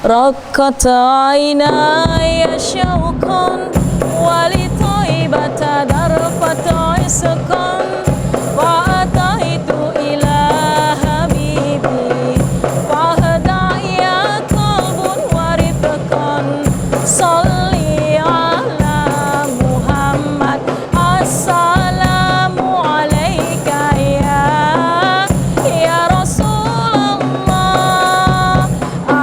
رقت عيناي شوقا ولطيبة ذرفة عشقا فأتيت إلى حبيبي فاهدأ يا قلب ورفقا صلي على محمد السلام عليك يا رسول الله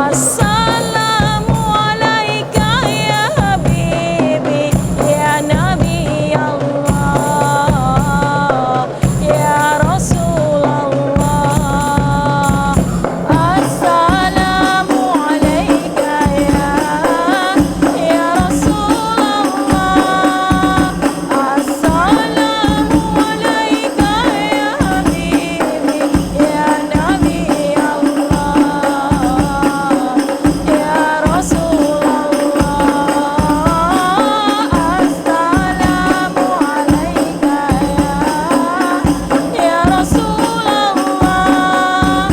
السلام عليك يا حبيبي يا نبي الله يا رسول الله السلام عليك يا رسول الله السلام عليك يا حبيبي يا نبي الله يا رسول الله السلام عليك يا رسول الله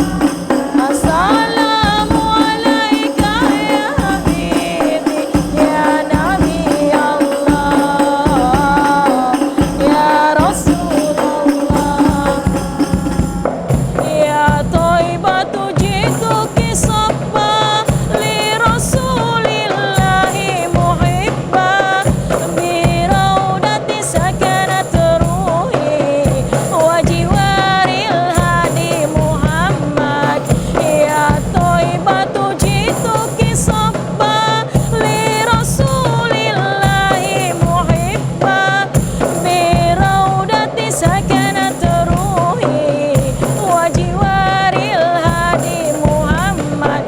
السلام عليك يا حبيبي يا نبي الله يا رسول الله يا طيبة جئتك صبا لرسول الله محبا بروضة سكنت روحي وجوار الهادي محمد يا طيبة جئتك صبا لرسول الله محبا بروضة سكنت روحي وجوار الهادي محمد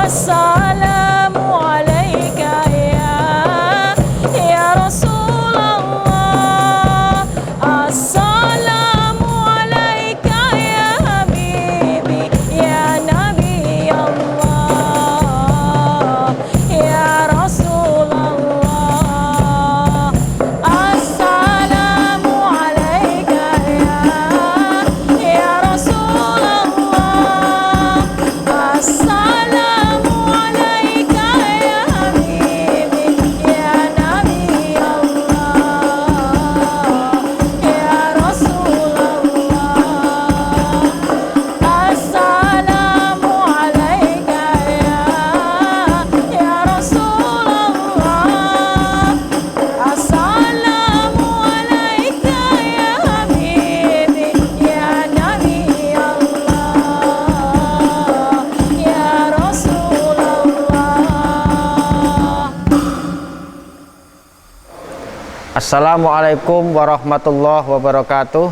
السلام عليك يا رسول الله السلام عليك يا حبيبي يا نبي الله يا رسول الله السلام عليك يا رسول الله السلام عليك يا حبيبي يا نبي الله يا رسول الله السلام عليك يا رسول الله السلام عليك يا حبيبي يا نبي الله يا رسول الله. Assalamualaikum warahmatullahi wabarakatuh.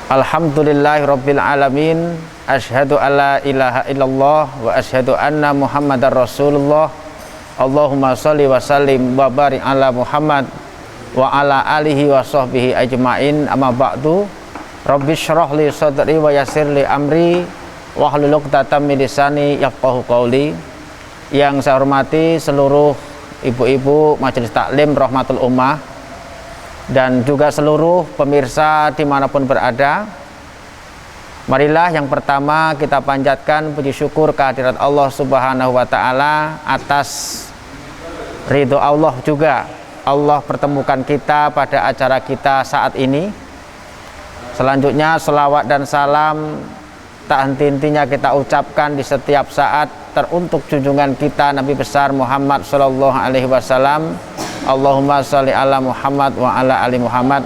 Alhamdulillahi rabbil alamin. Asyhadu alla ilaha illallah wa asyhadu anna muhammadar rasulullah. Allahumma sholli wa sallim wa barik ala Muhammad wa ala alihi wa sahbihi ajmain. Amma ba'du. Rabbi syrah li sadri wa yassir li amri wa hlul 'uqdatam min lisani yafqahu qawli. Yang saya hormati seluruh ibu-ibu Majelis Taklim Rahmatul Ummah dan juga seluruh pemirsa dimanapun berada. Marilah yang pertama kita panjatkan puji syukur kehadirat Allah Subhanahu wa Ta'ala atas ridho Allah juga. Allah pertemukan kita pada acara kita saat ini. Selanjutnya selawat dan salam tak henti-hentinya kita ucapkan di setiap saat teruntuk junjungan kita Nabi besar Muhammad sallallahu alaihi wasallam. Allahumma sholli ala Muhammad wa ala ali Muhammad.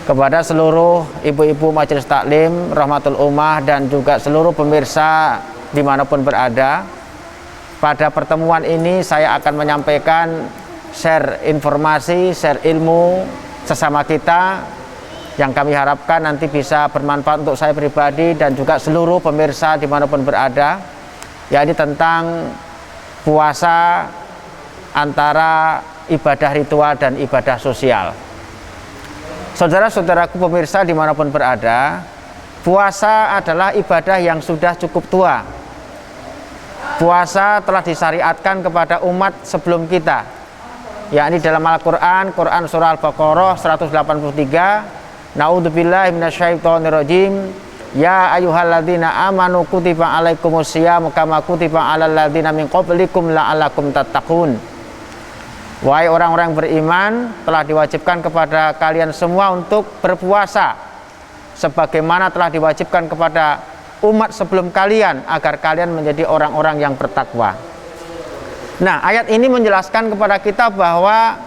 Kepada seluruh ibu-ibu Majelis Taklim Rahmatul Ummah dan juga seluruh pemirsa dimanapun berada, pada pertemuan ini saya akan menyampaikan share informasi, share ilmu sesama kita yang kami harapkan nanti bisa bermanfaat untuk saya pribadi dan juga seluruh pemirsa dimanapun berada, yakni tentang puasa antara ibadah ritual dan ibadah sosial. Saudara-saudaraku pemirsa dimanapun berada, puasa adalah ibadah yang sudah cukup tua. Puasa telah disyariatkan kepada umat sebelum kita, yakni dalam Al-Quran, Quran surah Al-Baqarah 183, Na'udzubillahi minasyaitonirrajim, Ya ayyuhalladzina amanu kutiba alaikumusiyam kama kutiba alal ladzina min qablikum la'allakum tattaqun. Wahai orang-orang beriman, telah diwajibkan kepada kalian semua untuk berpuasa sebagaimana telah diwajibkan kepada umat sebelum kalian agar kalian menjadi orang-orang yang bertakwa. Nah, ayat ini menjelaskan kepada kita bahwa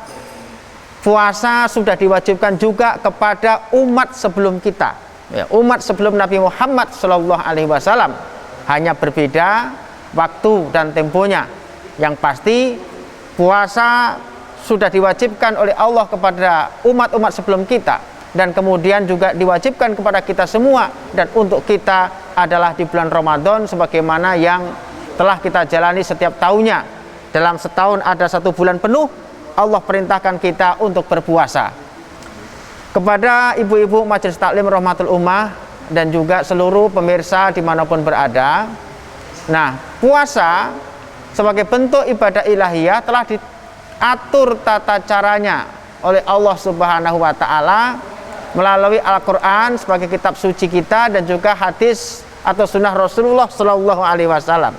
puasa sudah diwajibkan juga kepada umat sebelum kita. Ya, umat sebelum Nabi Muhammad SAW, hanya berbeda waktu dan temponya. Yang pasti puasa sudah diwajibkan oleh Allah kepada umat-umat sebelum kita, dan kemudian juga diwajibkan kepada kita semua, dan untuk kita adalah di bulan Ramadan sebagaimana yang telah kita jalani setiap tahunnya. Dalam setahun ada 1 bulan penuh, Allah perintahkan kita untuk berpuasa. Kepada ibu-ibu Majelis Taklim Rahmatul Ummah dan juga seluruh pemirsa dimanapun berada, nah, puasa sebagai bentuk ibadah ilahiyah telah diatur tata caranya oleh Allah Subhanahu wa Ta'ala melalui Al-Quran sebagai kitab suci kita, dan juga hadis atau sunnah Rasulullah Sallallahu Alaihi Wasallam.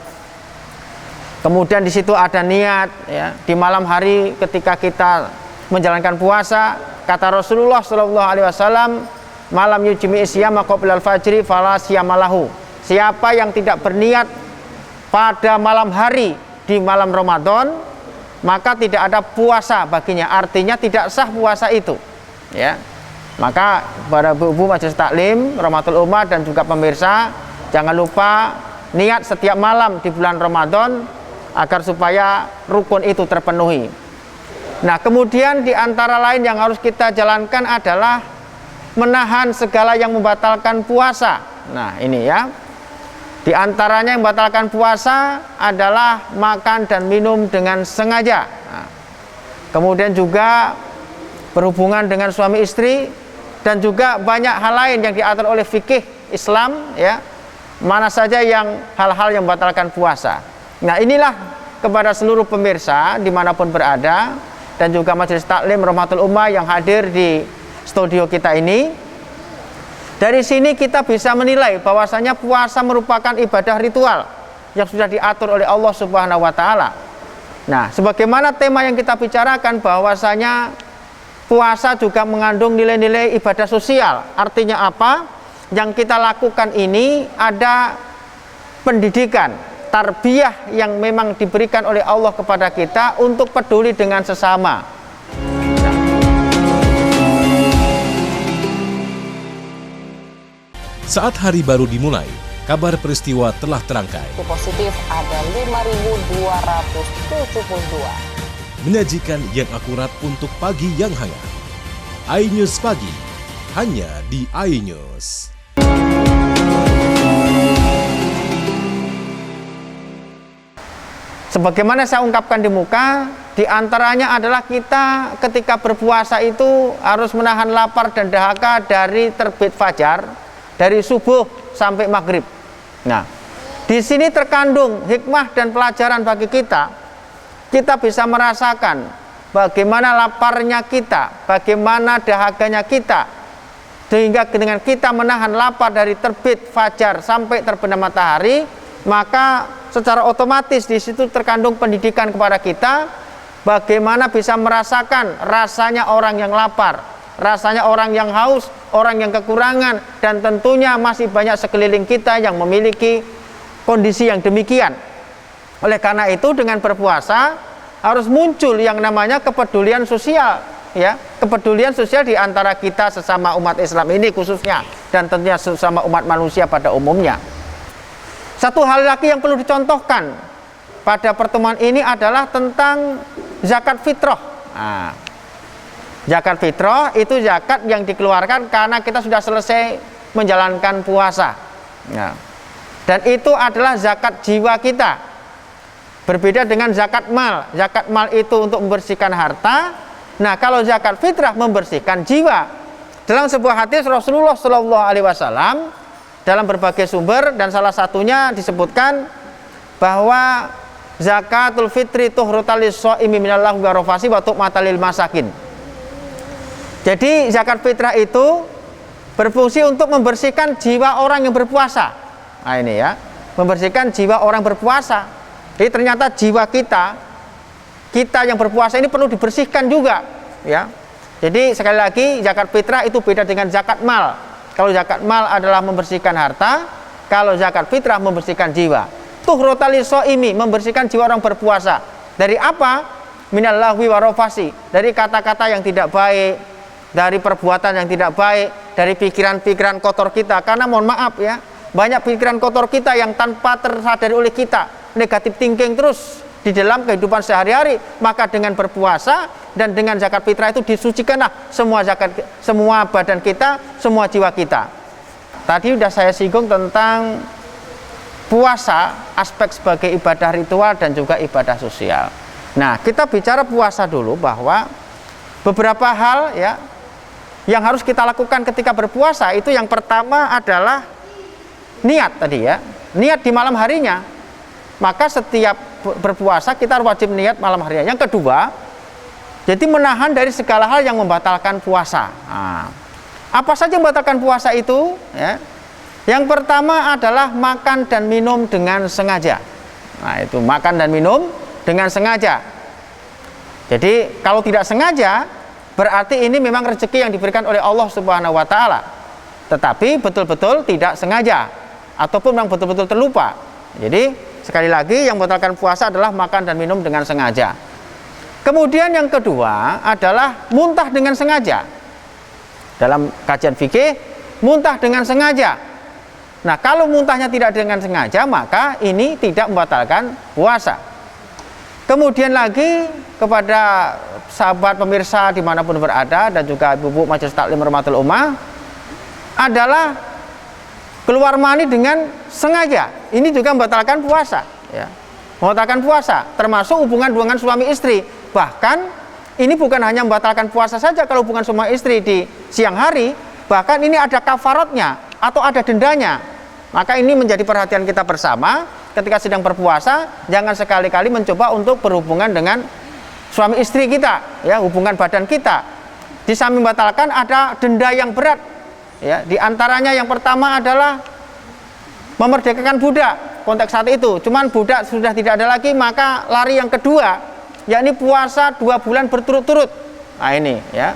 Kemudian di situ ada niat, ya, di malam hari ketika kita menjalankan puasa, kata Rasulullah Sallallahu Alaihi Wasallam, malam yujmi isyama qoblal fajri fala siyamalahu. Siapa yang tidak berniat pada malam hari di malam Ramadan, maka tidak ada puasa baginya. Artinya tidak sah puasa itu, ya. Maka para ibu Majelis Taklim Rahmatul Ummah dan juga pemirsa, jangan lupa niat setiap malam di bulan Ramadan agar supaya rukun itu terpenuhi. Nah, kemudian di antara lain yang harus kita jalankan adalah menahan segala yang membatalkan puasa. Nah, ini ya. Di antaranya yang membatalkan puasa adalah makan dan minum dengan sengaja. Nah, kemudian juga berhubungan dengan suami istri, dan juga banyak hal lain yang diatur oleh fikih Islam, ya. Mana saja yang hal-hal yang membatalkan puasa. Nah, inilah kepada seluruh pemirsa dimanapun berada, dan juga Majelis Taklim Rahmatul Ummah yang hadir di studio kita ini. Dari sini kita bisa menilai bahwasanya puasa merupakan ibadah ritual yang sudah diatur oleh Allah Subhanahu wa Ta'ala. Nah, sebagaimana tema yang kita bicarakan, bahwasanya puasa juga mengandung nilai-nilai ibadah sosial. Artinya apa? Yang kita lakukan ini ada pendidikan, tarbiyah yang memang diberikan oleh Allah kepada kita untuk peduli dengan sesama. Saat hari baru dimulai, kabar peristiwa telah terangkai. Positif ada 5.272. Menyajikan yang akurat untuk pagi yang hangat. iNews Pagi, hanya di iNews. Sebagaimana saya ungkapkan di muka, di antaranya adalah kita ketika berpuasa itu harus menahan lapar dan dahaga dari terbit fajar, dari subuh sampai maghrib. Nah, di sini terkandung hikmah dan pelajaran bagi kita. Kita bisa merasakan bagaimana laparnya kita, bagaimana dahaganya kita, sehingga dengan kita menahan lapar dari terbit fajar sampai terbenam matahari, maka secara otomatis di situ terkandung pendidikan kepada kita, bagaimana bisa merasakan rasanya orang yang lapar, rasanya orang yang haus, orang yang kekurangan, dan tentunya masih banyak sekeliling kita yang memiliki kondisi yang demikian. Oleh karena itu, dengan berpuasa harus muncul yang namanya kepedulian sosial, ya, kepedulian sosial di antara kita sesama umat Islam ini khususnya, dan tentunya sesama umat manusia pada umumnya. Satu hal lagi yang perlu dicontohkan pada pertemuan ini adalah tentang zakat fitrah. Nah, zakat fitrah itu zakat yang dikeluarkan karena kita sudah selesai menjalankan puasa. Nah, dan itu adalah zakat jiwa kita. Berbeda dengan zakat mal. Zakat mal itu untuk membersihkan harta. Nah, kalau zakat fitrah membersihkan jiwa. Dalam sebuah hadis Rasulullah SAW dalam berbagai sumber, dan salah satunya disebutkan bahwa zakatul fitri tuhrutal lis-shaimi minallahu garofasi wa tu'matal lil masakin. Jadi zakat fitrah itu berfungsi untuk membersihkan jiwa orang yang berpuasa. Nah ini ya, membersihkan jiwa orang berpuasa. Jadi ternyata jiwa kita yang berpuasa ini perlu dibersihkan juga, ya. Jadi sekali lagi, zakat fitrah itu beda dengan zakat mal. Kalau zakat mal adalah membersihkan harta, kalau zakat fitrah membersihkan jiwa. Tuhrotal shaimi, membersihkan jiwa orang berpuasa. Dari apa? Minal lahwi warofasi, dari kata-kata yang tidak baik, dari perbuatan yang tidak baik, dari pikiran-pikiran kotor kita. Karena mohon maaf ya, banyak pikiran kotor kita yang tanpa tersadari oleh kita, negatif thinking terus di dalam kehidupan sehari-hari. Maka dengan berpuasa dan dengan zakat fitrah itu disucikanlah semua badan kita, semua jiwa kita. Tadi sudah saya singgung tentang puasa, aspek sebagai ibadah ritual dan juga ibadah sosial. Nah, kita bicara puasa dulu, bahwa beberapa hal ya yang harus kita lakukan ketika berpuasa. Itu yang pertama adalah niat tadi ya, niat di malam harinya. Maka setiap berpuasa kita wajib niat malam harinya. Yang kedua, jadi menahan dari segala hal yang membatalkan puasa. Nah, apa saja yang membatalkan puasa itu ya? Yang pertama adalah makan dan minum dengan sengaja. Nah itu, makan dan minum dengan sengaja. Jadi kalau tidak sengaja, berarti ini memang rezeki yang diberikan oleh Allah Subhanahu wa Ta'ala, tetapi betul-betul tidak sengaja ataupun memang betul-betul terlupa. Jadi sekali lagi, yang membatalkan puasa adalah makan dan minum dengan sengaja. Kemudian yang kedua adalah muntah dengan sengaja. Dalam kajian fikih, muntah dengan sengaja. Nah, kalau muntahnya tidak dengan sengaja, maka ini tidak membatalkan puasa. Kemudian lagi, kepada sahabat pemirsa dimanapun berada, dan juga ibu-ibu Majelis Taklim Rahmatul Ummah, adalah keluar mani dengan sengaja. Ini juga membatalkan puasa ya. Membatalkan puasa, termasuk hubungan suami istri. Bahkan ini bukan hanya membatalkan puasa saja kalau hubungan suami istri di siang hari, bahkan ini ada kafaratnya atau ada dendanya. Maka ini menjadi perhatian kita bersama ketika sedang berpuasa. Jangan sekali-kali mencoba untuk berhubungan dengan suami istri kita ya, hubungan badan kita. Di samping membatalkan, ada denda yang berat ya. Di antaranya yang pertama adalah memerdekakan budak. Konteks saat itu, cuman budak sudah tidak ada lagi, maka lari yang kedua, yakni puasa 2 bulan berturut-turut. Nah ini ya,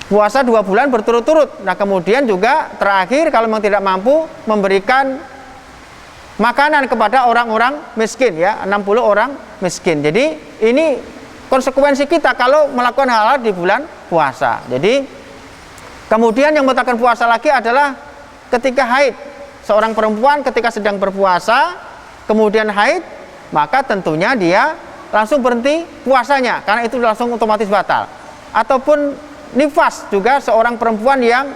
puasa 2 bulan berturut-turut. Nah kemudian juga terakhir, kalau memang tidak mampu, memberikan makanan kepada orang-orang miskin ya, 60 orang miskin. Jadi ini konsekuensi kita kalau melakukan hal-hal di bulan puasa. Jadi kemudian yang membatalkan puasa lagi adalah ketika haid. Seorang perempuan ketika sedang berpuasa kemudian haid, maka tentunya dia langsung berhenti puasanya, karena itu langsung otomatis batal. Ataupun nifas juga, seorang perempuan yang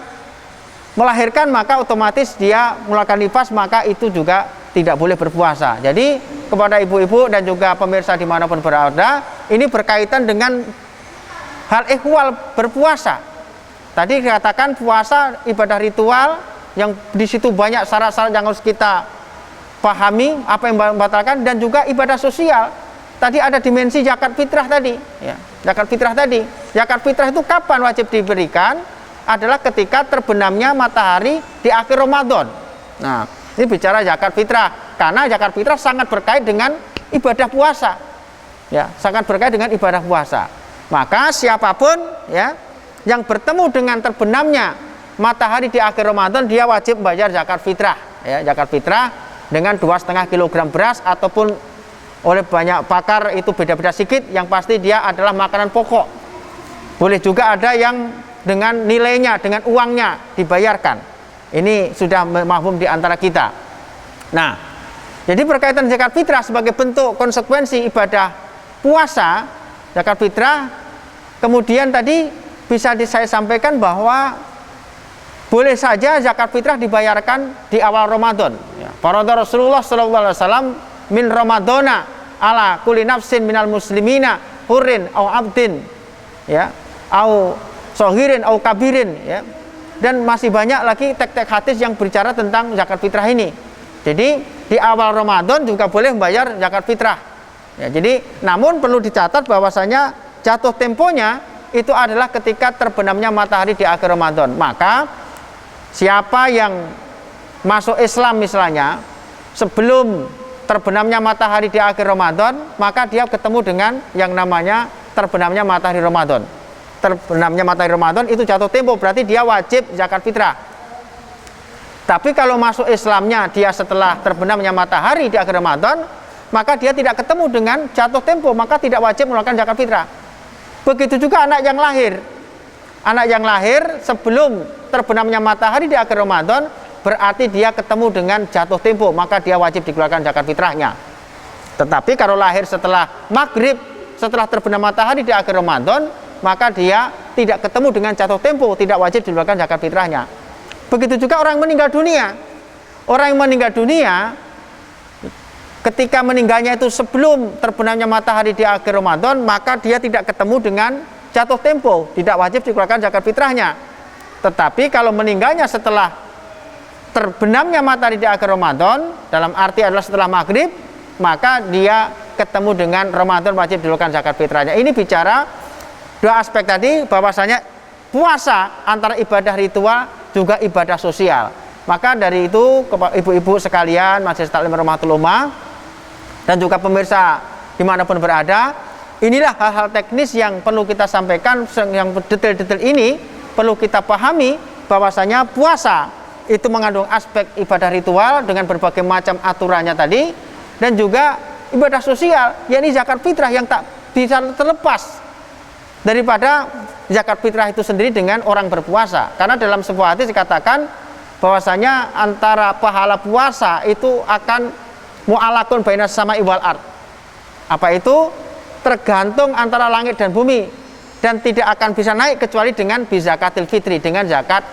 melahirkan, maka otomatis dia melakukan nifas, maka itu juga tidak boleh berpuasa. Jadi kepada ibu-ibu dan juga pemirsa dimanapun berada, ini berkaitan dengan hal ihwal berpuasa. Tadi dikatakan puasa ibadah ritual yang di situ banyak syarat-syarat yang harus kita pahami, apa yang membatalkan, dan juga ibadah sosial. Tadi ada dimensi zakat fitrah tadi ya. Zakat fitrah tadi, zakat fitrah itu kapan wajib diberikan? Adalah ketika terbenamnya matahari di akhir Ramadan. Nah, ini bicara zakat fitrah, karena zakat fitrah sangat berkait dengan ibadah puasa ya, sangat berkait dengan ibadah puasa. Maka siapapun ya yang bertemu dengan terbenamnya matahari di akhir Ramadan, dia wajib membayar zakat fitrah ya. Zakat fitrah dengan 2,5 kg beras, ataupun oleh banyak pakar itu beda-beda sedikit, yang pasti dia adalah makanan pokok. Boleh juga ada yang dengan nilainya, dengan uangnya dibayarkan. Ini sudah mahfum di antara kita. Nah, jadi berkaitan zakat fitrah sebagai bentuk konsekuensi ibadah puasa, zakat fitrah. Kemudian tadi bisa saya sampaikan bahwa boleh saja zakat fitrah dibayarkan di awal Ramadan. Farada Rasulullah SAW min Ramadana ala kulli nafsin minal muslimina hurrin au abdin ya, au sohirin au kabirin ya. Dan masih banyak lagi tek-tek hadis yang berbicara tentang zakat fitrah ini. Jadi di awal Ramadan juga boleh membayar zakat fitrah ya. Jadi namun perlu dicatat bahwasanya jatuh temponya itu adalah ketika terbenamnya matahari di akhir Ramadan. Maka siapa yang masuk Islam misalnya sebelum terbenamnya matahari di akhir Ramadan, maka dia ketemu dengan yang namanya terbenamnya matahari Ramadan. Terbenamnya matahari Ramadan itu jatuh tempo, berarti dia wajib zakat fitrah. Tapi kalau masuk Islamnya dia setelah terbenamnya matahari di akhir Ramadan, maka dia tidak ketemu dengan jatuh tempo, maka tidak wajib mengeluarkan zakat fitrah. Begitu juga anak yang lahir. Anak yang lahir sebelum terbenamnya matahari di akhir Ramadan, berarti dia ketemu dengan jatuh tempo, maka dia wajib dikeluarkan zakat fitrahnya. Tetapi kalau lahir setelah maghrib, setelah terbenam matahari di akhir Ramadan, maka dia tidak ketemu dengan jatuh tempo, tidak wajib dikeluarkan zakat fitrahnya. Begitu juga orang meninggal dunia. Orang yang meninggal dunia, ketika meninggalnya itu sebelum terbenamnya matahari di akhir Ramadan, maka dia tidak ketemu dengan jatuh tempo, tidak wajib dikeluarkan zakat fitrahnya. Tetapi kalau meninggalnya setelah terbenamnya matahari di akhir Ramadan, dalam arti adalah setelah maghrib, maka dia ketemu dengan Ramadan, wajib dikeluarkan zakat fitrahnya. Ini bicara dua aspek tadi, bahwasanya puasa antara ibadah ritual juga ibadah sosial. Maka dari itu ibu-ibu sekalian, majelis taklim rahmatul ummah, dan juga pemirsa dimanapun berada, inilah hal-hal teknis yang perlu kita sampaikan, yang detail-detail ini perlu kita pahami, bahwasanya puasa itu mengandung aspek ibadah ritual dengan berbagai macam aturannya tadi, dan juga ibadah sosial, yakni zakat fitrah yang tak bisa terlepas daripada zakat fitrah itu sendiri dengan orang berpuasa. Karena dalam sebuah hadis dikatakan bahwasanya antara pahala puasa itu akan mu'alakun bainas sama'i wal ard. Apa itu? Tergantung antara langit dan bumi, dan tidak akan bisa naik kecuali dengan bizakatil fitri, dengan zakat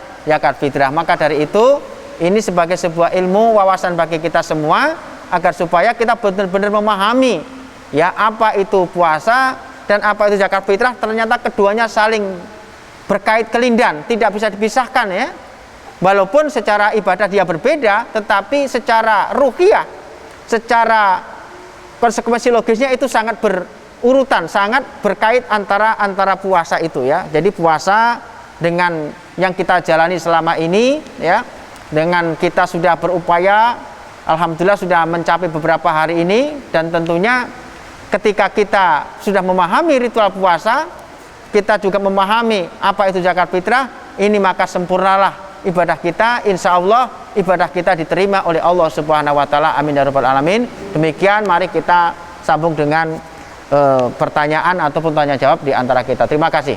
fitrah. Maka dari itu, ini sebagai sebuah ilmu wawasan bagi kita semua, agar supaya kita benar-benar memahami ya apa itu puasa dan apa itu zakat fitrah. Ternyata keduanya saling berkait kelindan, tidak bisa dipisahkan ya. Walaupun secara ibadah dia berbeda, tetapi secara ruhiyah, secara konsekuensi logisnya itu sangat berurutan, sangat berkait antara puasa itu ya. Jadi puasa dengan yang kita jalani selama ini ya, dengan kita sudah berupaya, alhamdulillah sudah mencapai beberapa hari ini, dan tentunya ketika kita sudah memahami ritual puasa, kita juga memahami apa itu zakat fitrah, ini maka sempurnalah ibadah kita. Insya Allah ibadah kita diterima oleh Allah Subhanahu wa Ta'ala. Amin ya rabbal alamin. Demikian, mari kita sambung dengan pertanyaan ataupun tanya jawab di antara kita. Terima kasih.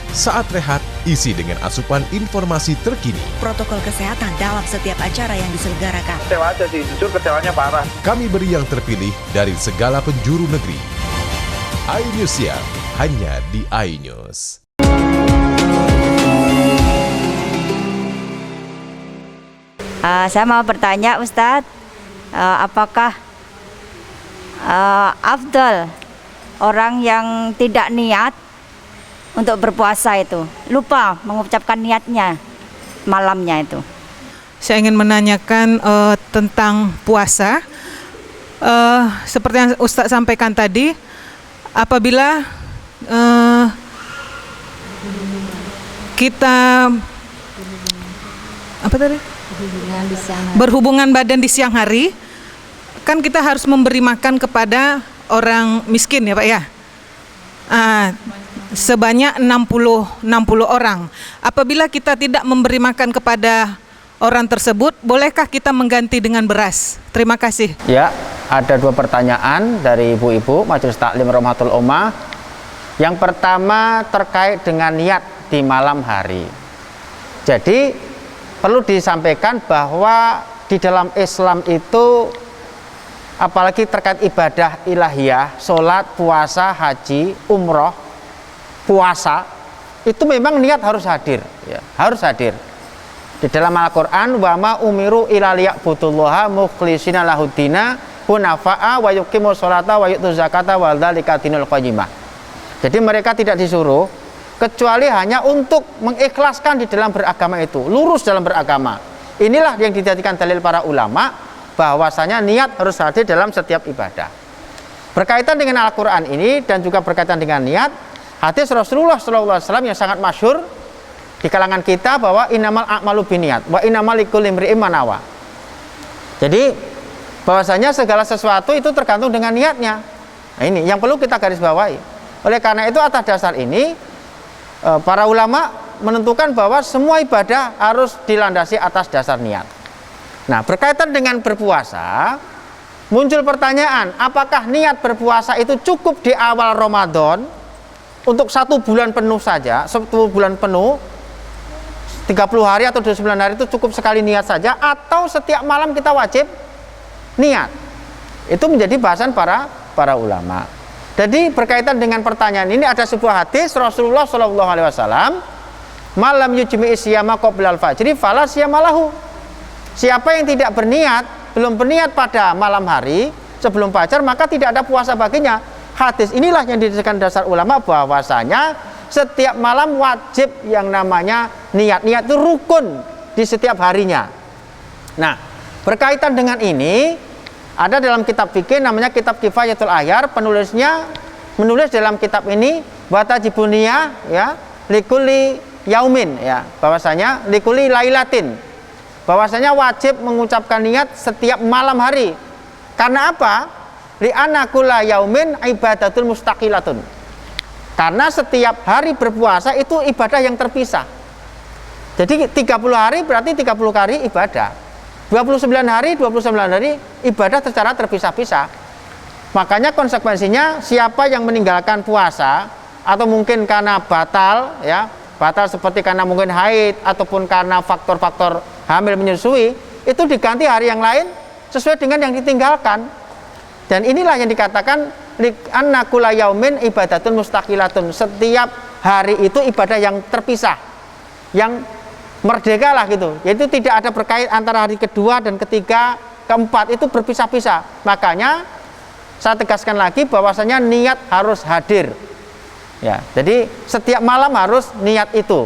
Saat rehat, isi dengan asupan informasi terkini. Protokol kesehatan dalam setiap acara yang diselenggarakan. Kecewa aja sih, jujur kecewanya parah. Kami beri yang terpilih dari segala penjuru negeri. iNews Siang, hanya di iNews. Saya mau bertanya Ustadz, apakah afdal orang yang tidak niat untuk berpuasa itu lupa mengucapkan niatnya malamnya itu? Saya ingin menanyakan tentang puasa. Seperti yang Ustadz sampaikan tadi, apabila kita berhubungan badan di siang hari, kan kita harus memberi makan kepada orang miskin ya Pak ya, sebanyak 60 orang. Apabila kita tidak memberi makan kepada orang tersebut, bolehkah kita mengganti dengan beras? Terima kasih. Ya, ada dua pertanyaan dari ibu-ibu majelis taklim rahmatul ummah. Yang pertama terkait dengan niat di malam hari. Jadi perlu disampaikan bahwa di dalam Islam itu, apalagi terkait ibadah ilahiyah, sholat, puasa, haji, umroh, puasa, itu memang niat harus hadir ya, harus hadir. Di dalam Al-Quran, wa ma umiru ila liya'budullaha mukhlishina lahuddina hunafa'a wa yuqimus sholata wa yu'tuz zakata wa dzalika dinul qayyimah. Jadi mereka tidak disuruh kecuali hanya untuk mengikhlaskan di dalam beragama itu, lurus dalam beragama. Inilah yang dijadikan dalil para ulama bahwasanya niat harus hadir dalam setiap ibadah. Berkaitan dengan Al-Quran ini dan juga berkaitan dengan niat, Hadis Rasulullah SAW yang sangat masyhur di kalangan kita bahwa innamal a'malu binniyat wa innamal likulli imri'in ma nawa. Jadi bahwasanya segala sesuatu itu tergantung dengan niatnya. Nah, ini yang perlu kita garis bawahi. Oleh karena itu atas dasar ini para ulama menentukan bahwa semua ibadah harus dilandasi atas dasar niat. Nah, berkaitan dengan berpuasa, muncul pertanyaan, apakah niat berpuasa itu cukup di awal Ramadan untuk 1 bulan penuh saja, 1 bulan penuh 30 hari atau 29 hari itu cukup sekali niat saja, atau setiap malam kita wajib niat? Itu menjadi bahasan para ulama. Jadi berkaitan dengan pertanyaan ini ada sebuah hadis Rasulullah SAW, malam yujmi'i siyama qoblal fajri fala siyamalahu. Siapa yang tidak berniat, belum berniat pada malam hari sebelum fajar, maka tidak ada puasa baginya. Hadis inilah yang dijadikan dasar ulama bahwasanya setiap malam wajib yang namanya niat. Niat itu rukun di setiap harinya. Nah, berkaitan dengan ini ada dalam kitab fikih namanya kitab Kifayatul Ahyar, penulisnya menulis dalam kitab ini watajibun niyah ya likulli yaumin ya, bahwasanya likulli lailatin, bahwasanya wajib mengucapkan niat setiap malam hari. Karena apa? Li'anna kulla yaumin ibadatul mustaqilatun. Karena setiap hari berpuasa itu ibadah yang terpisah. Jadi 30 hari berarti 30 kali ibadah. 29 hari ibadah secara terpisah-pisah. Makanya konsekuensinya siapa yang meninggalkan puasa atau mungkin karena batal ya, batal seperti karena mungkin haid ataupun karena faktor-faktor hamil menyusui, itu diganti hari yang lain sesuai dengan yang ditinggalkan. Dan inilah yang dikatakan anna kulla yaumin ibadatun mustaqilatun. Setiap hari itu ibadah yang terpisah, yang merdeka lah gitu. Yaitu tidak ada berkait antara hari kedua dan ketiga, keempat, itu berpisah-pisah. Makanya saya tegaskan lagi bahwasanya niat harus hadir. Ya, jadi setiap malam harus niat itu.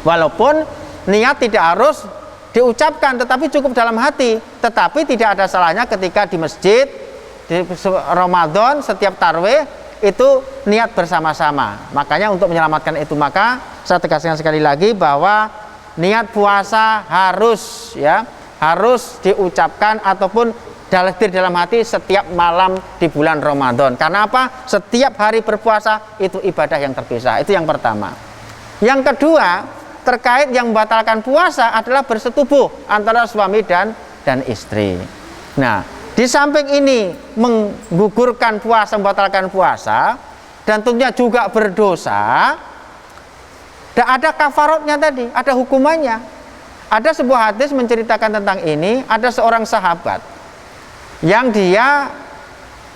Walaupun niat tidak harus diucapkan, tetapi cukup dalam hati. Tetapi tidak ada salahnya ketika di masjid di Ramadan setiap tarwih itu niat bersama-sama. Makanya untuk menyelamatkan itu, maka saya tegaskan sekali lagi bahwa niat puasa harus diucapkan ataupun hadir dalam hati setiap malam di bulan Ramadan. Karena apa? Setiap hari berpuasa itu ibadah yang terpisah. Itu yang pertama. Yang kedua, terkait yang membatalkan puasa adalah bersetubuh antara suami dan istri. Nah, di samping ini menggugurkan puasa, membatalkan puasa, dan tentunya juga berdosa, dan ada kafaratnya tadi, ada hukumannya. Ada sebuah hadis menceritakan tentang ini. Ada seorang sahabat yang dia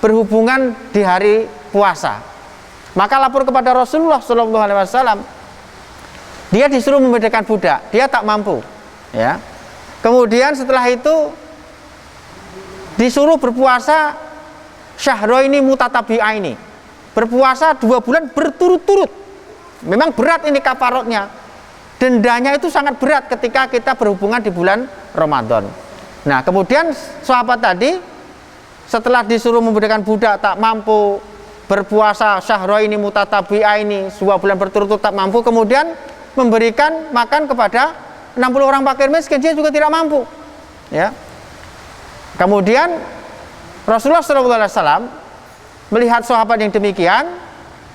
berhubungan di hari puasa, maka lapor kepada Rasulullah SAW. Dia disuruh membedakan budak, dia tak mampu. Ya. Kemudian setelah itu disuruh berpuasa syahraini mutatabi'aini, berpuasa 2 bulan berturut-turut. Memang berat ini kafaratnya, dendanya itu sangat berat ketika kita berhubungan di bulan Ramadan. Nah, kemudian sahabat tadi setelah disuruh membedakan budak tak mampu, berpuasa syahraini mutatabi'aini 2 bulan berturut-turut tak mampu, kemudian memberikan makan kepada 60 orang fakir miskin, dia juga tidak mampu. Ya. Kemudian Rasulullah SAW melihat sahabat yang demikian,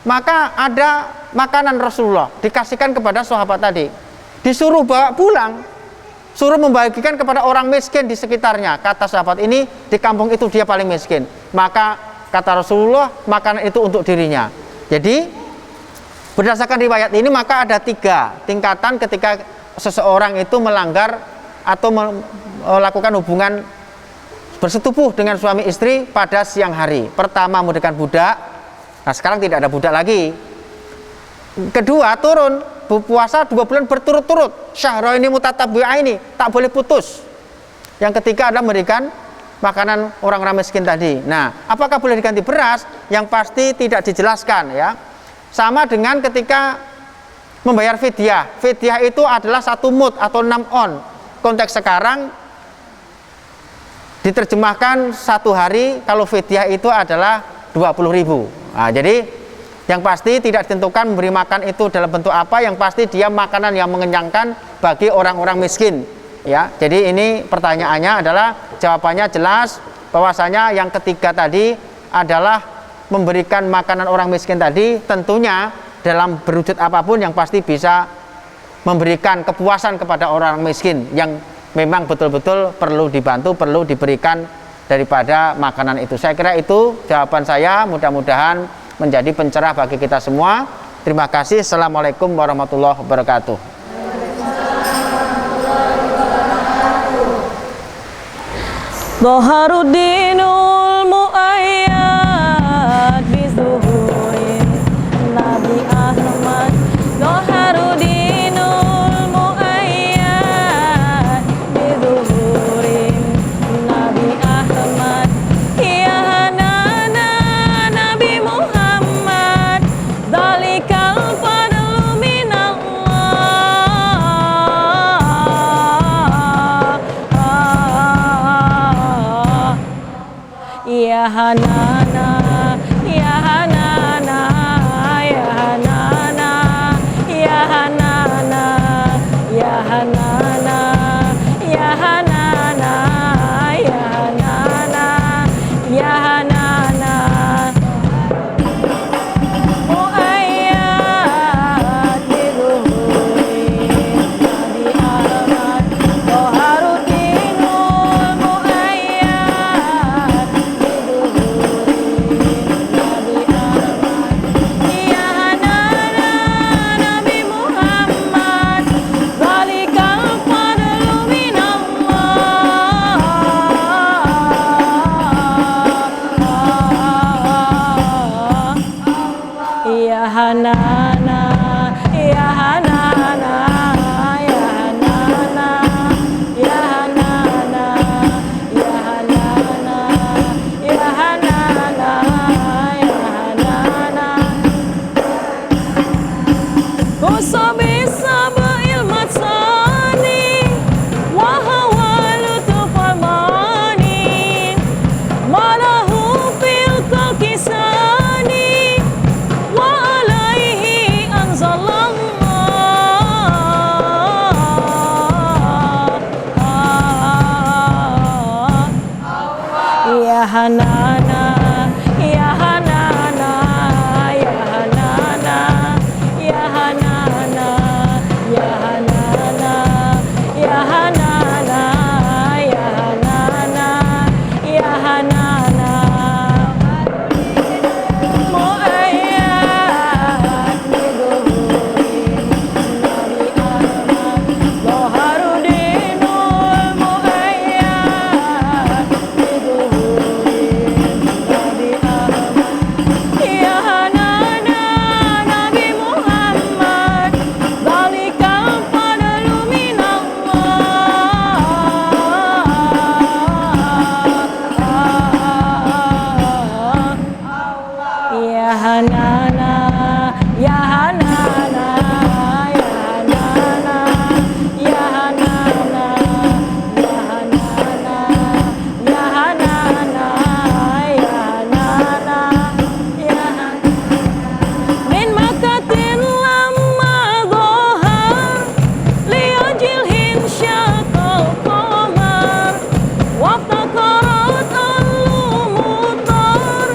maka ada makanan Rasulullah dikasihkan kepada sahabat tadi, disuruh bawa pulang, suruh membagikan kepada orang miskin di sekitarnya. Kata sahabat ini, di kampung itu dia paling miskin. Maka kata Rasulullah, makanan itu untuk dirinya. Jadi berdasarkan riwayat ini, maka ada 3 tingkatan ketika seseorang itu melanggar atau melakukan hubungan bersetubuh dengan suami istri pada siang hari. Pertama, membedakan budak. Nah, sekarang tidak ada budak lagi. Kedua, turun berpuasa 2 bulan berturut-turut, syahraini mutatabi'aini, tak boleh putus. Yang ketiga adalah memberikan makanan orang-orang miskin tadi. Nah, apakah boleh diganti beras? Yang pasti tidak dijelaskan ya. Sama dengan ketika membayar fidyah. Fidyah itu adalah 1 mud atau 6 on. Konteks sekarang diterjemahkan 1 hari, kalau fidyah itu adalah 20.000. Nah, jadi Yang pasti tidak ditentukan memberi makan itu dalam bentuk apa, yang pasti dia makanan yang mengenyangkan bagi orang-orang miskin. Ya, jadi ini pertanyaannya adalah jawabannya jelas bahwasanya yang ketiga tadi adalah memberikan makanan orang miskin tadi tentunya dalam berwujud apapun yang pasti bisa memberikan kepuasan kepada orang miskin yang memang betul-betul perlu dibantu, perlu diberikan daripada makanan itu. Saya kira itu jawaban saya, mudah-mudahan menjadi pencerah bagi kita semua. Terima kasih. Assalamualaikum warahmatullahi wabarakatuh. Dhaharuddinul muayyad bizuhurin Nabi Ahmad. Dhaharuddinul muayyad bizuhurin Nabi Ahmad. Ya hanana Nabi Muhammad, dalikal fadlu minallah. Ya hanana, ya hanana, ya hanana, ya hanana, ya hanana, ya hanana, ya hanana, ya hanana. Muayyad bizuhurin Nabi Ahmad. Dhaharuddinul muayyad bizuhurin Nabi Ahmad. Ya hanana Nabi Muhammad, zalikal fadlu minallah. Ya hanana, ya hanana, ya hanana, ya hanana, ya hanana, ya hanana, ya hanana. Kusabi sabil matsani wa hawalu tufamani malahu fil kisani wa alaihi anzalallah. Ya hanana, ya hanana, ya hanana, ya hanana, ya hanana, ya hanana, ya hanana, ya hanana. Muayyad bizuhurin Nabi Ahmad. Dhaharuddinul muayyad bizuhurin Nabi Ahmad. Ya hanana Nabi Muhammad, zalikal fadlu minallah. Ya hanana, ya hanana, ya hanana, ya hanana, ya hanana, ya hanana, ya hanana, ya hanana. Min makatin lamma dhahar liajil hinsyaqal qamar waftaqarat al-mutar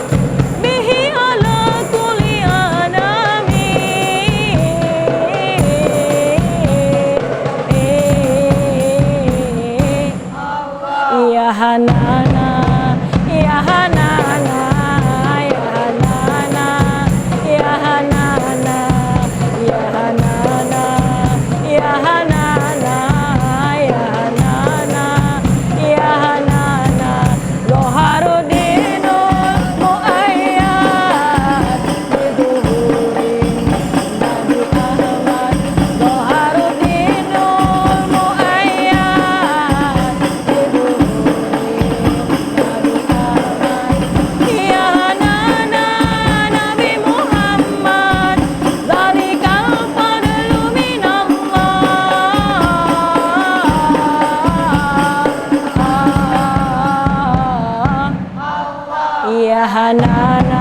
bihi ala kulli anami. Ya hanana, ya hanana, ya hanana, ya hanana, ya hanana, ya hanana, ya hanana, ya hanana. Dhaharuddinul muayyad bizuhurin Nabi Ahmad. Dhaharuddinul muayyad bizuhurin Nabi Ahmad. Ya hanana Nabi Muhammad, zalikal fadlu minallah. Ya hanana,